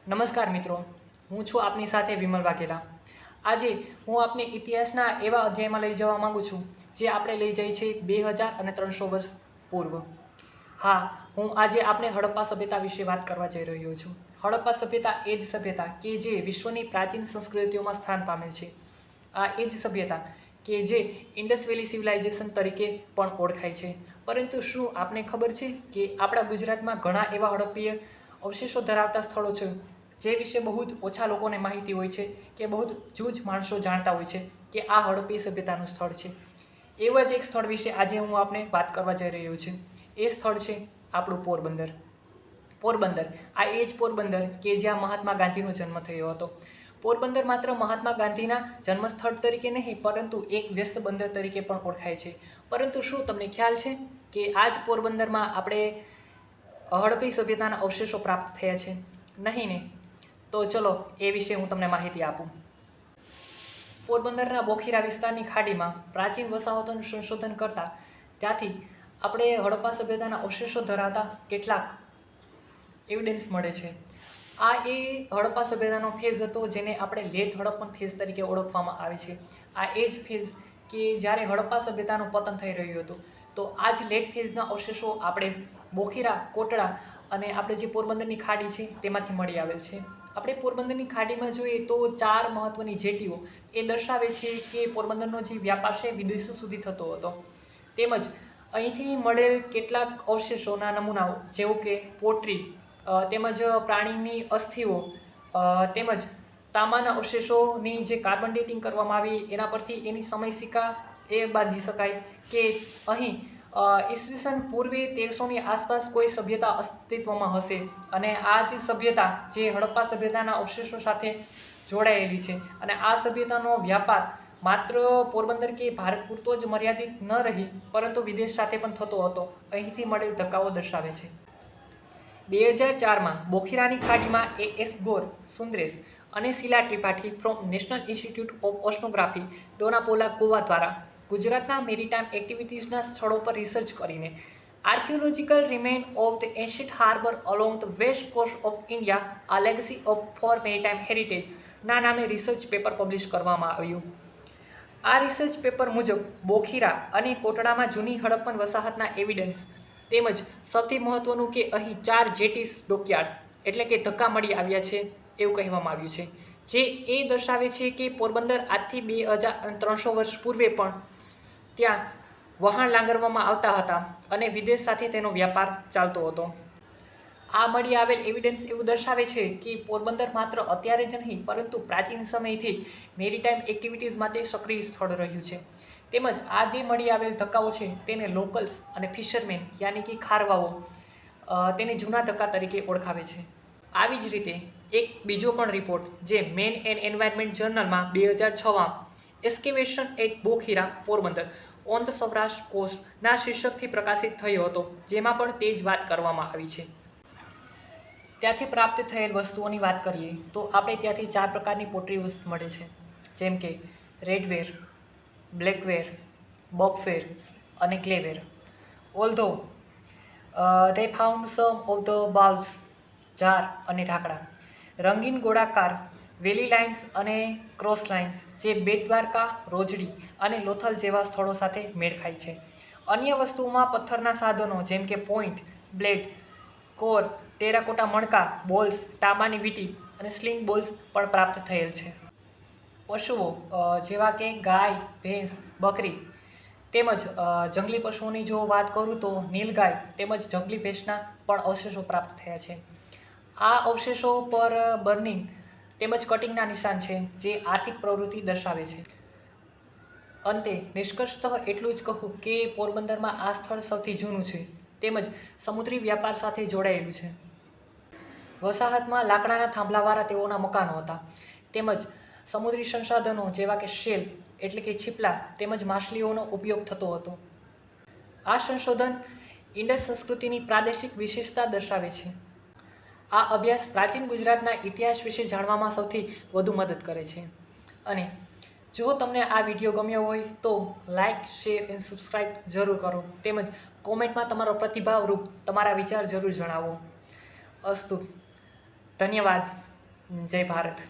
નમસ્કાર મિત્રો, હું છું આપની સાથે વિમલ વાઘેલા. આજે હું આપને ઇતિહાસના એવા અધ્યાયમાં લઈ જવા માંગુ છું જે આપણે લઈ જાય છે 2300 વર્ષ પૂર્વ. હા, હું આજે આપણે હડપ્પા સભ્યતા વિશે વાત કરવા જઈ રહ્યો છું. હડપ્પા સભ્યતા એ જ સભ્યતા કે જે વિશ્વની પ્રાચીન સંસ્કૃતિઓમાં સ્થાન પામેલ છે. આ એ જ સભ્યતા કે જે ઇન્ડસ વેલી સિવિલાઇઝેશન તરીકે પણ ઓળખાય છે. પરંતુ શું આપને ખબર છે કે આપણા ગુજરાતમાં ઘણા એવા હડપ્પીય અવશેષો ધરાવતા સ્થળો છે જે વિશે બહુ જ ઓછા લોકોને માહિતી હોય છે કે બહુ જ માણસો જાણતા હોય છે કે આ હડપ્પી સભ્યતાનું સ્થળ છે. એવા જ એક સ્થળ વિશે આજે હું આપને વાત કરવા જઈ રહ્યો છું. એ સ્થળ છે આપણું પોરબંદર. પોરબંદર, આ એ જ પોરબંદર કે જ્યાં મહાત્મા ગાંધીનો જન્મ થયો હતો. પોરબંદર માત્ર મહાત્મા ગાંધીના જન્મસ્થળ તરીકે નહીં પરંતુ એક વ્યસ્ત બંદર તરીકે પણ ઓળખાય છે. પરંતુ શું તમને ખ્યાલ છે કે આ જ પોરબંદરમાં આપણે હડપ્પી સભ્યતાના અવશેષો પ્રાપ્ત થયા છે? નહીં ને? તો ચલો એ વિશે હું તમને માહિતી આપું. પોરબંદરના બોખીરા વિસ્તારની ખાડીમાં પ્રાચીન વસાહતોનું સંશોધન કરતા ત્યાંથી આપણે હડપ્પા સભ્યતાના અવશેષો ધરાવતા કેટલાક એવિડન્સ મળે છે. આ એ હડપ્પા સભ્યતાનો ફેઝ હતો જેને આપણે લેટ હડપ્પન ફેઝ તરીકે ઓળખવામાં આવે છે. આ એ જ ફેઝ કે જ્યારે હડપ્પા સભ્યતાનું પતન થઈ રહ્યું હતું. તો આ જ લેટ ફેઝના અવશેષો આપણે બોખીરા, કોટડા અને આપણે જે પોરબંદરની ખાડી છે તેમાંથી મળી આવેલ છે. આપણે પોરબંદરની ખાડીમાં જોઈએ તો 4 મહત્ત્વની જેટીઓ એ દર્શાવે છે કે પોરબંદરનો જે વ્યાપાર છે વિદેશો સુધી થતો હતો. તેમજ અહીંથી મળેલ કેટલાક અવશેષોના નમૂનાઓ જેવું કે પોટરી, તેમજ પ્રાણીની અસ્થિઓ, તેમજ તાંબાના અવશેષોની જે કાર્બન ડેટિંગ કરવામાં આવી એના પરથી એની સમયસિકા એ બાંધી શકાય કે અહીં ઈસવીસન પૂર્વે 1300ની આસપાસ કોઈ સભ્યતા અસ્તિત્વમાં હશે અને આ જે સભ્યતા જે હડપ્પા સભ્યતાના અવશેષો સાથે જોડાયેલી છે અને આ સભ્યતાનો વ્યાપાર માત્ર પોરબંદર કે ભારત પૂરતો જ મર્યાદિત ન રહી પરંતુ વિદેશ સાથે પણ થતો હતો. અહીંથી મળેલ ધક્કાઓ દર્શાવે છે. 2004માં બોખીરાની ખાડીમાં AS ગોર, સુંદરેશ અને શીલા Tripathi from national institute of ઓશનોગ્રાફી, Dona Paula, Goa દ્વારા ગુજરાતના મેરીટાઈમ એક્ટિવિટીઝના સ્થળો પર રિસર્ચ કરીને archaeological remain of the ancient harbour along the waste cost of India, આ legacy of four maritime heritage ના નામે રિસર્ચ પેપર પબ્લિશ કરવામાં આવ્યું. આ રિસર્ચ પેપર મુજબ બોખીરા અને કોટડામાં જૂની હડપ્પન વસાહતના એવિડન્સ તેમજ સૌથી મહત્વનું કે અહીં 4 જેટીસ ડોકયાર્ડ એટલે કે ધક્કા મળી આવ્યા છે એવું કહેવામાં આવ્યું છે. જે એ દર્શાવે છે કે પોરબંદર આજથી 2300 વર્ષ પૂર્વે પણ ત્યાં વહાણ લાંગરવામાં આવતા હતા અને વિદેશ સાથે તેનો વ્યાપાર ચાલતો હતો. આ મળી આવેલ એવિડન્સ એવું દર્શાવે છે કે પોરબંદર માત્ર અત્યારે જ નહીં પરંતુ પ્રાચીન સમયથી મેરીટાઈમ એક્ટિવિટીઝ માટે સક્રિય સ્થળ રહ્યું છે. તેમજ આ જે મળી આવેલ ધક્કાઓ છે તેને લોકલ્સ અને ફિશરમેન યાની કે ખારવાઓ તેને જૂના ધક્કા તરીકે ઓળખાવે છે. આવી જ રીતે એક બીજો પણ રિપોર્ટ જે મેન એન્ડ એન્વાયરમેન્ટ જર્નલમાં 2006માં excavation at Bokhira, Porbandar on the Saurashtra કોસ્ટના શીર્ષકથી પ્રકાશિત થયો હતો જેમાં પણ તે જ વાત કરવામાં આવી છે. ત્યાંથી પ્રાપ્ત થયેલ વસ્તુઓની વાત કરીએ તો આપણે ત્યાંથી 4 પ્રકારની પોટરી મળે છે, જેમ કે રેડવેર, બ્લેકવેર, બકવેર અને ક્લેવેર. ઓલ્ધો they found some of the bowls, jar અને ઢાંકણા, રંગીન ગોળાકાર વેલી લાઇન્સ અને ક્રોસ લાઇન્સ જે બેટ દ્વારકા, રોજડી અને લોથલ જેવા સ્થળો સાથે મેળ ખાય છે. અન્ય વસ્તુઓમાં પથ્થરના સાધનો જેમ કે પોઈન્ટ, બ્લેડ, કોર, ટેરાકોટા મણકા, બોલ્સ, તાંબાની વીંટી અને સ્લિંગ બોલ્સ પણ પ્રાપ્ત થયેલ છે. પશુઓ જેવા કે ગાય, ભેંસ, બકરી તેમજ જંગલી પશુઓની જો વાત કરું તો નીલગાય તેમજ જંગલી ભેંસના પણ અવશેષો પ્રાપ્ત થયા છે. આ અવશેષો પર બર્નિંગ તેમજ કટિંગના નિશાન છે જે આર્થિક પ્રવૃત્તિ દર્શાવે છે. અંતે નિષ્કર્ષતઃ એટલું જ કહું કે પોરબંદરમાં આ સ્થળ સૌથી જૂનું છે તેમજ સમુદ્રી વ્યાપાર સાથે જોડાયેલું છે. વસાહતમાં લાકડાના થાંભલાવાળા તેઓના મકાનો હતા તેમજ સમુદ્રી સંસાધનો જેવા કે શેલ એટલે કે છીપલા તેમજ માછલીઓનો ઉપયોગ થતો હતો. આ સંશોધન ઇન્ડસ સંસ્કૃતિની પ્રાદેશિક વિશેષતા દર્શાવે છે. આ અભ્યાસ પ્રાચીન ગુજરાતના ઇતિહાસ વિશે જાણવામાં સૌથી વધુ મદદ કરે છે. અને જો તમને આ વિડીયો ગમ્યો હોય તો લાઇક, શેર અને સબસ્ક્રાઈબ જરૂર કરો તેમજ કોમેન્ટમાં તમારો પ્રતિભાવ રૂપ તમારા વિચાર જરૂર જણાવો. અસ્તુ. ધન્યવાદ. જય ભારત.